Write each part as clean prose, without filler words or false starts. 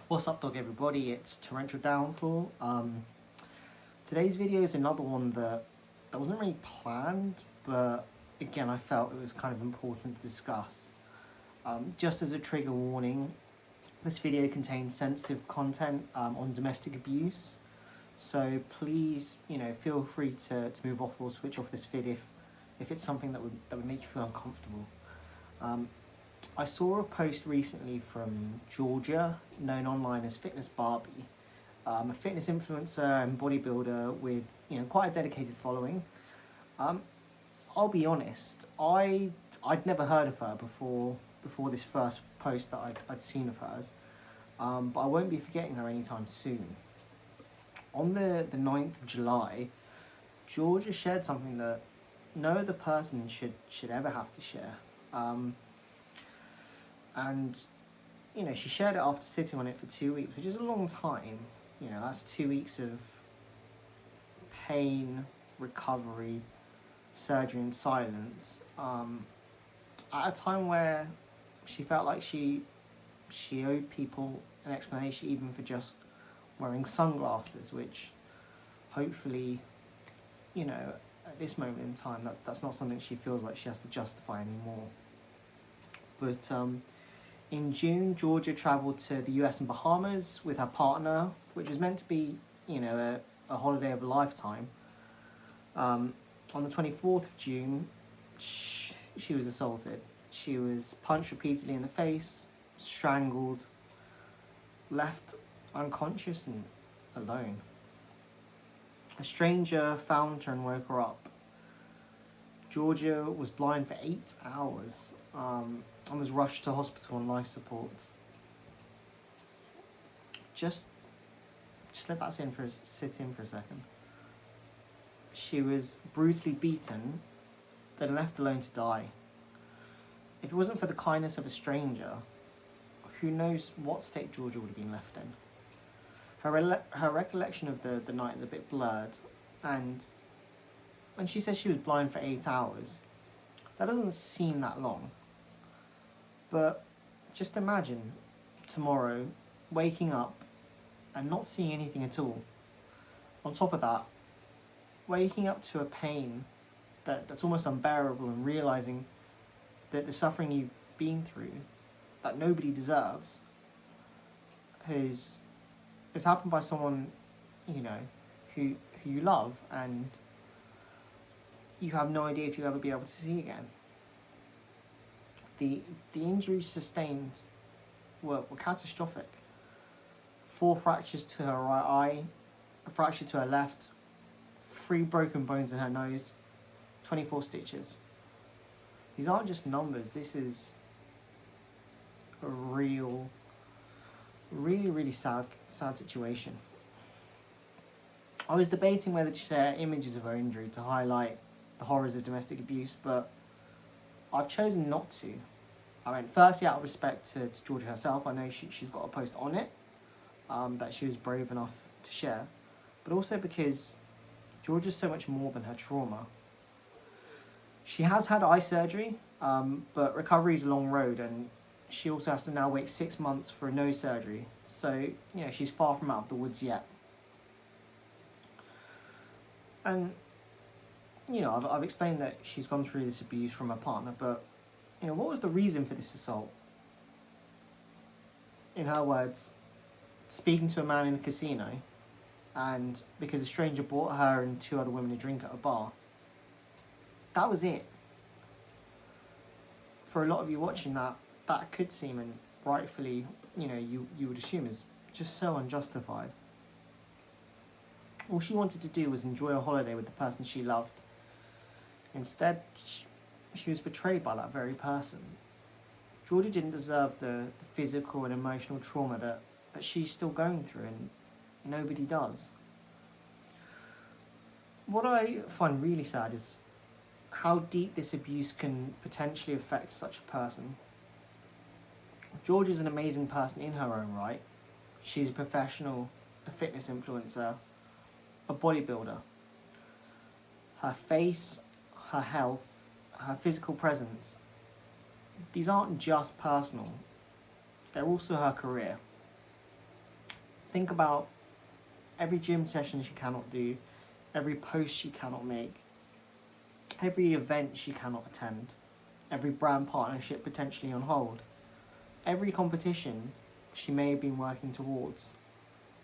What's up, dog, everybody? It's Torrential Downfall. Today's video is another one that wasn't really planned, but again, I felt it was kind of important to discuss. Just as a trigger warning, this video contains sensitive content on domestic abuse, so please, feel free to move off or switch off this vid if it's something that would make you feel uncomfortable. I saw a post recently from Georgia, known online as FitnessBarbie, a fitness influencer and bodybuilder with quite a dedicated following. I'll be honest, I'd never heard of her before this first post that I'd seen of hers, but I won't be forgetting her anytime soon. On the 9th of July, Georgia shared something that no other person should ever have to share. And, she shared it after sitting on it for 2 weeks, which is a long time. That's 2 weeks of pain, recovery, surgery and silence. At a time where she felt like she owed people an explanation even for just wearing sunglasses, which hopefully, at this moment in time, that's not something she feels like she has to justify anymore. But in June, Georgia travelled to the US and Bahamas with her partner, which was meant to be, a holiday of a lifetime. On the 24th of June, she was assaulted. She was punched repeatedly in the face, strangled, left unconscious and alone. A stranger found her and woke her up. Georgia was blind for 8 hours and was rushed to hospital on life support. Just let that sit in for a second. She was brutally beaten, then left alone to die. If it wasn't for the kindness of a stranger, who knows what state Georgia would have been left in. Her recollection of the night is a bit blurred, and when she says she was blind for 8 hours, that doesn't seem that long. But just imagine tomorrow waking up and not seeing anything at all. On top of that, waking up to a pain that's almost unbearable and realising that the suffering you've been through, that nobody deserves, has happened by someone, who you love, and you have no idea if you'll ever be able to see again. The injuries sustained were catastrophic. 4 fractures to her right eye, a fracture to her left, 3 broken bones in her nose, 24 stitches. These aren't just numbers. This is a real, really, really sad situation. I was debating whether to share images of her injury to highlight the horrors of domestic abuse, but I've chosen not to. Firstly, out of respect to Georgia herself, I know she's got a post on it that she was brave enough to share, but also because Georgia's so much more than her trauma. She has had eye surgery, but recovery is a long road, and she also has to now wait 6 months for a nose surgery. So, she's far from out of the woods yet. And, I've explained that she's gone through this abuse from her partner, but, what was the reason for this assault? In her words, speaking to a man in a casino, and because a stranger bought her and 2 other women a drink at a bar. That was it. For a lot of you watching that could seem, and rightfully, you would assume, is just so unjustified. All she wanted to do was enjoy a holiday with the person she loved. Instead, she was betrayed by that very person. Georgia didn't deserve the physical and emotional trauma that she's still going through, and nobody does. What I find really sad is how deep this abuse can potentially affect such a person. Georgia's an amazing person in her own right. She's a professional, a fitness influencer, a bodybuilder. Her face, her health, her physical presence, these aren't just personal. They're also her career. think about every gym session she cannot do, every post she cannot make, every event she cannot attend, every brand partnership potentially on hold, every competition she may have been working towards.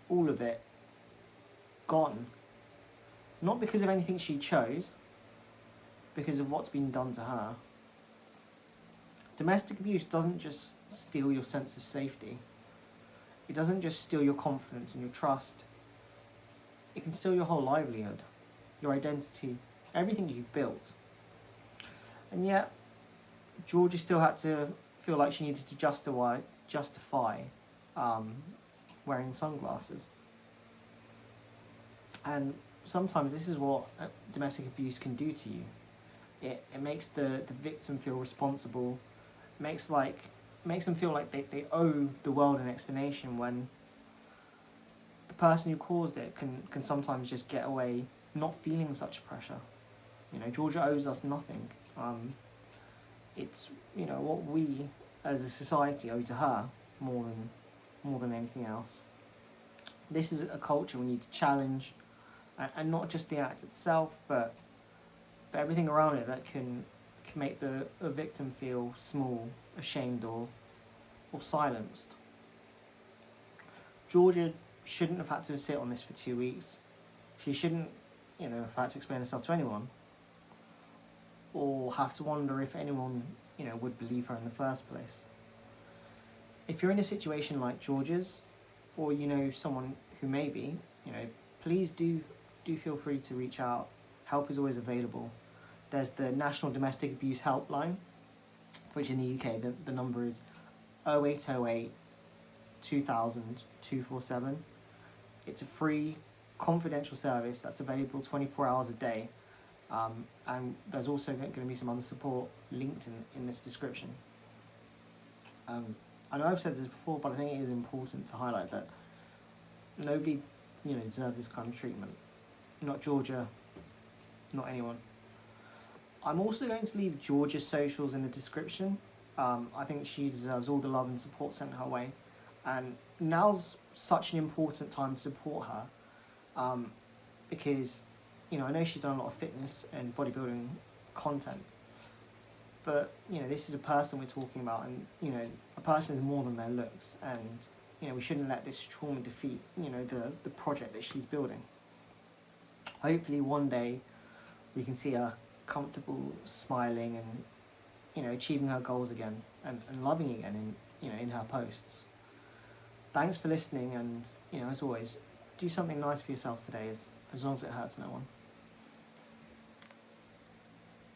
All of it gone. Not because of anything she chose, because of what's been done to her. Domestic abuse doesn't just steal your sense of safety. It doesn't just steal your confidence and your trust. It can steal your whole livelihood, your identity, everything you've built. And yet, Georgia still had to feel like she needed to justify wearing sunglasses. And sometimes this is what domestic abuse can do to you. It makes the victim feel responsible, makes them feel like they owe the world an explanation, when the person who caused it can sometimes just get away not feeling such pressure. Georgia owes us nothing. It's what we as a society owe to her more than anything else. This is a culture we need to challenge, and not just the act itself, but everything around it that can make a victim feel small, ashamed, or silenced. Georgia shouldn't have had to sit on this for 2 weeks. She shouldn't, have had to explain herself to anyone, or have to wonder if anyone, would believe her in the first place. If you're in a situation like Georgia's, or someone who may be, please do feel free to reach out. Help is always available. There's the National Domestic Abuse Helpline, which in the UK the number is 0808 2000 247. It's a free, confidential service that's available 24 hours a day. And there's also going to be some other support linked in this description. I know I've said this before, but I think it is important to highlight that nobody, deserves this kind of treatment. Not Georgia, not anyone. I'm also going to leave Georgia's socials in the description. I think she deserves all the love and support sent her way. And now's such an important time to support her, because, I know she's done a lot of fitness and bodybuilding content, but, this is a person we're talking about, and, a person is more than their looks, and, we shouldn't let this trauma defeat, the project that she's building. Hopefully one day we can see her comfortable, smiling, and, achieving her goals again, and loving again in her posts. Thanks for listening, and, as always, do something nice for yourselves today, as long as it hurts no one.